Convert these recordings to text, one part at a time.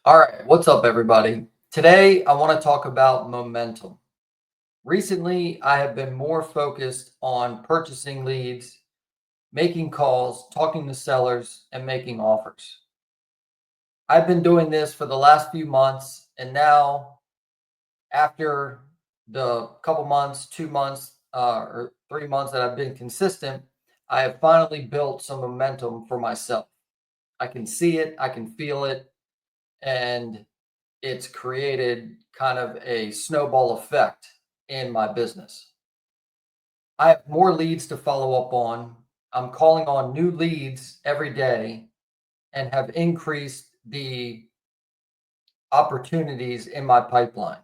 All right, what's up, everybody? Today, I want to talk about momentum. Recently, I have been more focused on purchasing leads, making calls, talking to sellers, and making offers. I've been doing this for the last few months, and now, after the couple months, 2 months, or 3 months that I've been consistent, I have finally built some momentum for myself. I can see it, I can feel it, and it's created kind of a snowball effect in my business. I have more leads to follow up on. I'm calling on new leads every day and have increased the opportunities in my pipeline.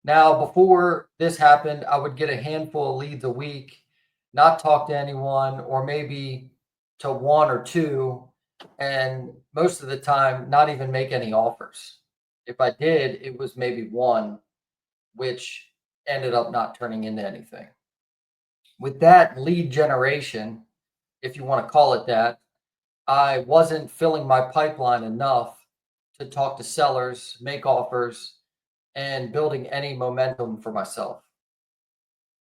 Now, before this happened, I would get a handful of leads a week, not talk to anyone, or maybe to one or two, and most of the time, not even make any offers. If I did, it was maybe one, which ended up not turning into anything. With that lead generation, if you want to call it that, I wasn't filling my pipeline enough to talk to sellers, make offers, and building any momentum for myself.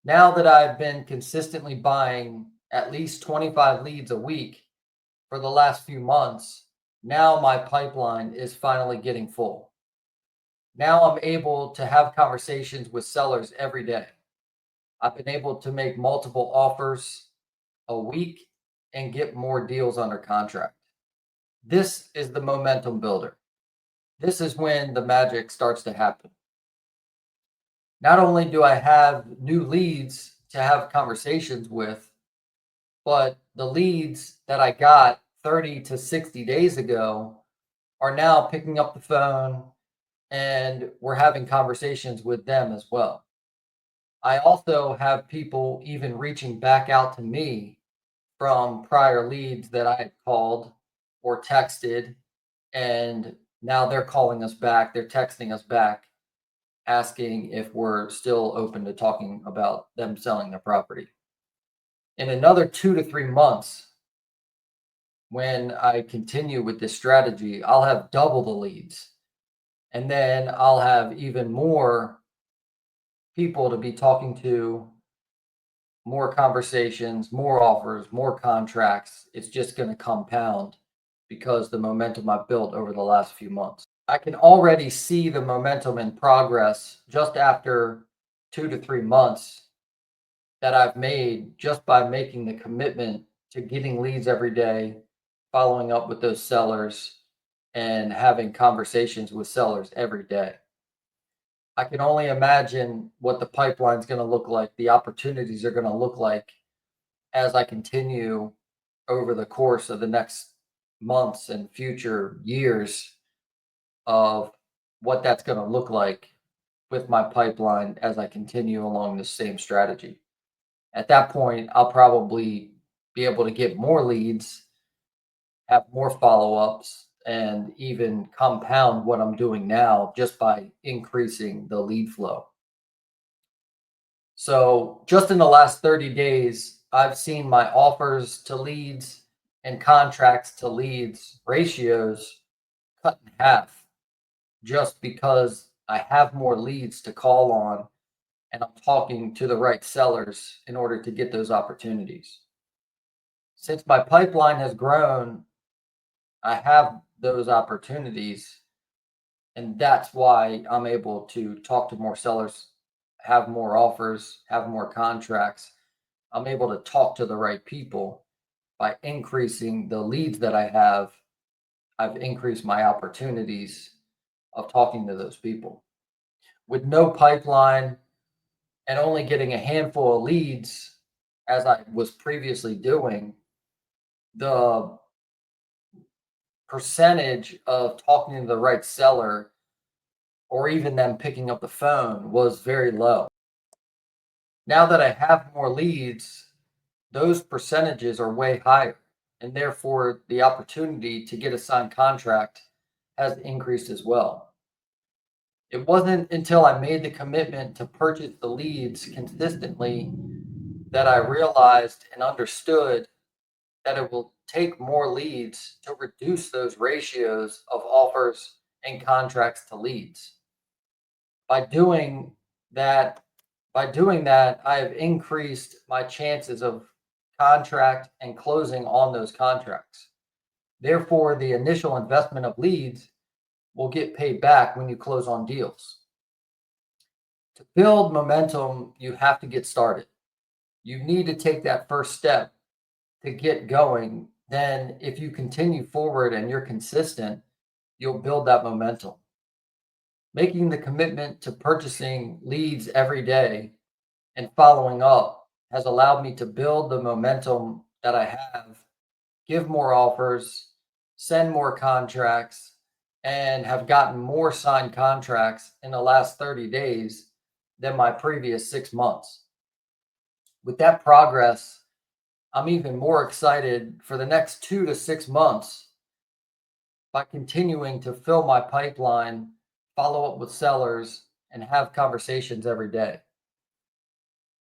Now that I've been consistently buying at least 25 leads a week for the last few months, now my pipeline is finally getting full. Now I'm able to have conversations with sellers every day. I've been able to make multiple offers a week and get more deals under contract. This is the momentum builder. This is when the magic starts to happen. Not only do I have new leads to have conversations with, but the leads that I got 30 to 60 days ago are now picking up the phone and we're having conversations with them as well. I also have people even reaching back out to me from prior leads that I had called or texted, and now they're calling us back, they're texting us back, asking if we're still open to talking about them selling their property. In another 2 to 3 months, when I continue with this strategy, I'll have double the leads. And then I'll have even more people to be talking to, more conversations, more offers, more contracts. It's just going to compound because the momentum I've built over the last few months. I can already see the momentum and progress just after 2 to 3 months that I've made just by making the commitment to getting leads every day, following up with those sellers, and having conversations with sellers every day. I can only imagine what the pipeline's going to look like, the opportunities are going to look like as I continue over the course of the next months and future years of what that's going to look like with my pipeline as I continue along the same strategy. At that point, I'll probably be able to get more leads, have more follow ups, and even compound what I'm doing now just by increasing the lead flow. So, just in the last 30 days, I've seen my offers to leads and contracts to leads ratios cut in half just because I have more leads to call on and I'm talking to the right sellers in order to get those opportunities. Since my pipeline has grown, I have those opportunities, and that's why I'm able to talk to more sellers, have more offers, have more contracts. I'm able to talk to the right people by increasing the leads that I have. I've increased my opportunities of talking to those people. With no pipeline and only getting a handful of leads, as I was previously doing, the percentage of talking to the right seller or even them picking up the phone was very low. Now that I have more leads, those percentages are way higher, and therefore the opportunity to get a signed contract has increased as well. It wasn't until I made the commitment to purchase the leads consistently that I realized and understood that it will take more leads to reduce those ratios of offers and contracts to leads. By doing that, I have increased my chances of contract and closing on those contracts. Therefore, the initial investment of leads will get paid back when you close on deals. To build momentum, you have to get started. You need to take that first step to get going. Then, if you continue forward and you're consistent, you'll build that momentum. Making the commitment to purchasing leads every day and following up has allowed me to build the momentum that I have, give more offers, send more contracts, and have gotten more signed contracts in the last 30 days than my previous 6 months. With that progress, I'm even more excited for the next 2 to 6 months by continuing to fill my pipeline, follow up with sellers, and have conversations every day.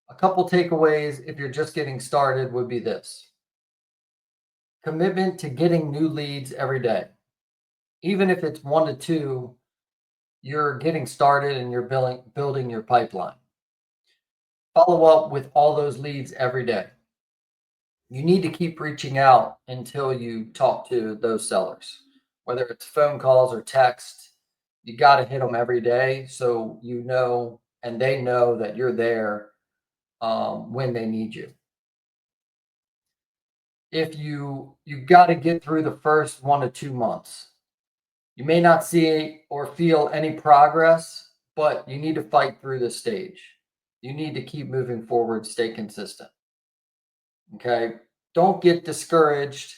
A couple takeaways if you're just getting started would be this: commitment to getting new leads every day. Even if it's 1 to 2, you're getting started and you're building your pipeline. Follow up with all those leads every day. You need to keep reaching out until you talk to those sellers, whether it's phone calls or text. You got to hit them every day so you know and they know that you're there when they need you. If you got to get through the first 1 to 2 months. You may not see or feel any progress, but you need to fight through this stage. You need to keep moving forward, stay consistent. Okay. Don't get discouraged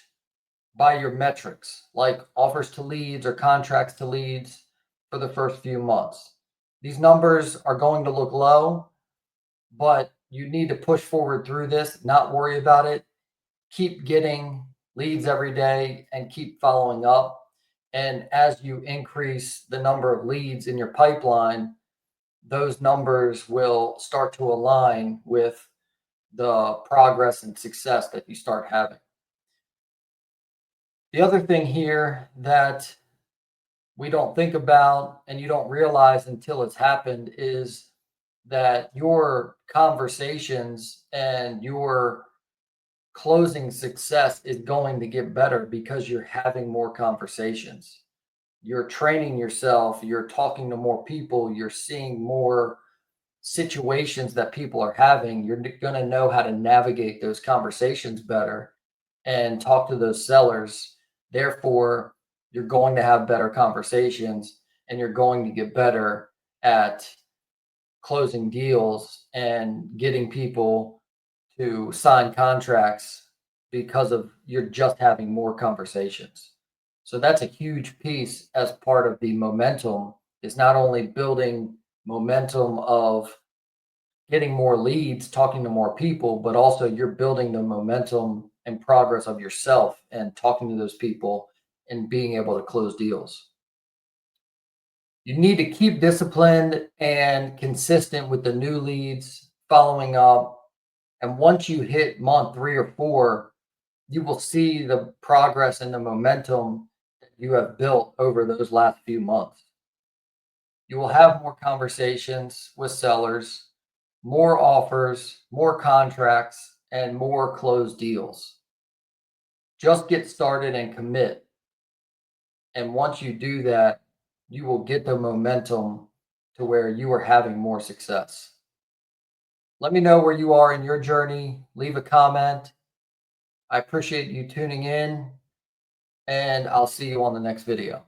by your metrics like offers to leads or contracts to leads for the first few months. These numbers are going to look low, but you need to push forward through this, not worry about it. Keep getting leads every day and keep following up. And as you increase the number of leads in your pipeline, those numbers will start to align with the progress and success that you start having. The other thing here that we don't think about and you don't realize until it's happened is that your conversations and your closing success is going to get better because you're having more conversations. You're training yourself, you're talking to more people, you're seeing more situations that people are having. You're going to know how to navigate those conversations better and talk to those sellers. Therefore, you're going to have better conversations and you're going to get better at closing deals and getting people to sign contracts because of you're just having more conversations. So that's a huge piece as part of the momentum, is not only building momentum of getting more leads, talking to more people, but also you're building the momentum and progress of yourself and talking to those people and being able to close deals. You need to keep disciplined and consistent with the new leads, following up. And once you hit month 3 or 4, you will see the progress and the momentum that you have built over those last few months. You will have more conversations with sellers, more offers, more contracts, and more closed deals. Just get started and commit. And once you do that, you will get the momentum to where you are having more success. Let me know where you are in your journey. Leave a comment. I appreciate you tuning in, and I'll see you on the next video.